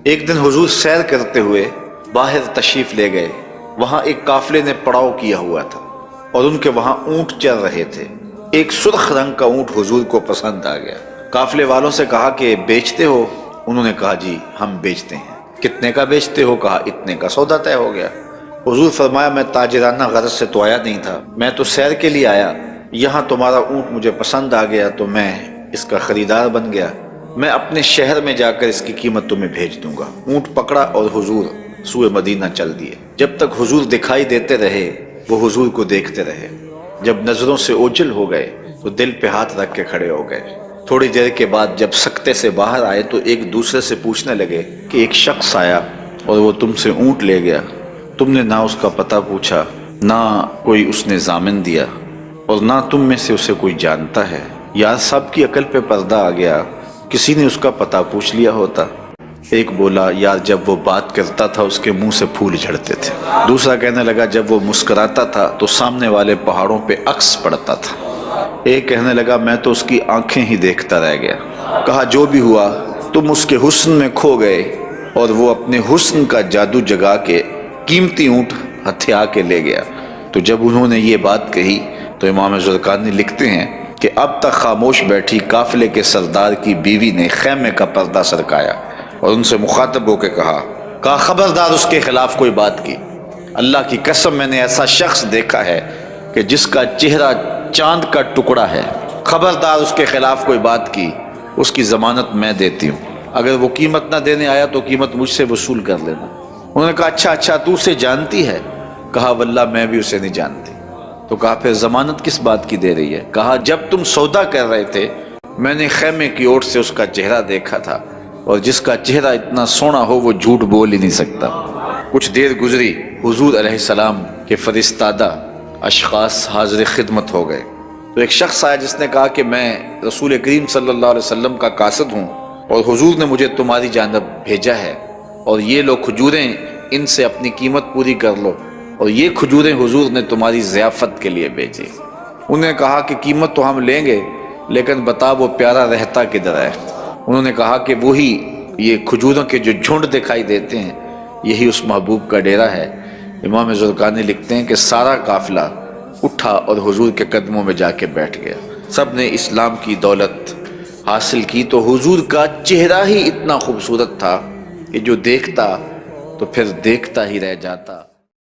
ایک دن حضور سیر کرتے ہوئے باہر تشریف لے گئے۔ وہاں ایک قافلے نے پڑاؤ کیا ہوا تھا اور ان کے وہاں اونٹ چل رہے تھے۔ ایک سرخ رنگ کا اونٹ حضور کو پسند آ گیا۔ قافلے والوں سے کہا کہ بیچتے ہو؟ انہوں نے کہا جی ہم بیچتے ہیں۔ کتنے کا بیچتے ہو؟ کہا اتنے کا۔ سودا طے ہو گیا۔ حضور فرمایا میں تاجرانہ غرض سے تو آیا نہیں تھا، میں تو سیر کے لیے آیا، یہاں تمہارا اونٹ مجھے پسند آ گیا تو میں اس کا خریدار بن گیا، میں اپنے شہر میں جا کر اس کی قیمت تمہیں بھیج دوں گا۔ اونٹ پکڑا اور حضور سوئے مدینہ چل دیے۔ جب تک حضور دکھائی دیتے رہے وہ حضور کو دیکھتے رہے۔ جب نظروں سے اوجھل ہو گئے تو دل پہ ہاتھ رکھ کے کھڑے ہو گئے۔ تھوڑی دیر کے بعد جب سکتے سے باہر آئے تو ایک دوسرے سے پوچھنے لگے کہ ایک شخص آیا اور وہ تم سے اونٹ لے گیا، تم نے نہ اس کا پتہ پوچھا، نہ کوئی اس نے ضامن دیا، اور نہ تم میں سے اسے کوئی جانتا ہے۔ یار سب کی عقل پہ پردہ آ گیا، کسی نے اس کا پتہ پوچھ لیا ہوتا۔ ایک بولا یار جب وہ بات کرتا تھا اس کے منہ سے پھول جھڑتے تھے۔ دوسرا کہنے لگا جب وہ مسکراتا تھا تو سامنے والے پہاڑوں پہ عکس پڑتا تھا۔ ایک کہنے لگا میں تو اس کی آنکھیں ہی دیکھتا رہ گیا۔ کہا جو بھی ہوا تم اس کے حسن میں کھو گئے اور وہ اپنے حسن کا جادو جگا کے قیمتی اونٹ ہتھیا کے لے گیا۔ تو جب انہوں نے یہ بات کہی تو امام زرقانی لکھتے ہیں کہ اب تک خاموش بیٹھی قافلے کے سردار کی بیوی نے خیمے کا پردہ سرکایا اور ان سے مخاطب ہو کے کہا خبردار اس کے خلاف کوئی بات کی، اللہ کی قسم میں نے ایسا شخص دیکھا ہے کہ جس کا چہرہ چاند کا ٹکڑا ہے، خبردار اس کے خلاف کوئی بات کی، اس کی ضمانت میں دیتی ہوں، اگر وہ قیمت نہ دینے آیا تو قیمت مجھ سے وصول کر لینا۔ انہوں نے کہا اچھا تو اسے جانتی ہے؟ کہا واللہ میں بھی اسے نہیں جانتی۔ تو کہا پھر ضمانت کس بات کی دے رہی ہے؟ کہا جب تم سودا کر رہے تھے میں نے خیمے کی اوٹ سے اس کا چہرہ دیکھا تھا، اور جس کا چہرہ اتنا سونا ہو وہ جھوٹ بول ہی نہیں سکتا۔ کچھ دیر گزری، حضور علیہ السلام کے فرستادہ اشخاص حاضر خدمت ہو گئے۔ تو ایک شخص آیا جس نے کہا کہ میں رسول کریم صلی اللہ علیہ وسلم کا قاصد ہوں اور حضور نے مجھے تمہاری جانب بھیجا ہے، اور یہ لو کھجوریں، ان سے اپنی قیمت پوری کر لو، اور یہ کھجوریں حضور نے تمہاری ضیافت کے لیے بھیجی۔ انہوں نے کہا کہ قیمت تو ہم لیں گے لیکن بتا وہ پیارا رہتا کدھر ہے؟ انہوں نے کہا کہ وہی یہ کھجوروں کے جو جھنڈ دکھائی دیتے ہیں یہی اس محبوب کا ڈیرا ہے۔ امام زرقانی لکھتے ہیں کہ سارا قافلہ اٹھا اور حضور کے قدموں میں جا کے بیٹھ گیا۔ سب نے اسلام کی دولت حاصل کی تو حضور کا چہرہ ہی اتنا خوبصورت تھا کہ جو دیکھتا تو پھر دیکھتا ہی رہ جاتا۔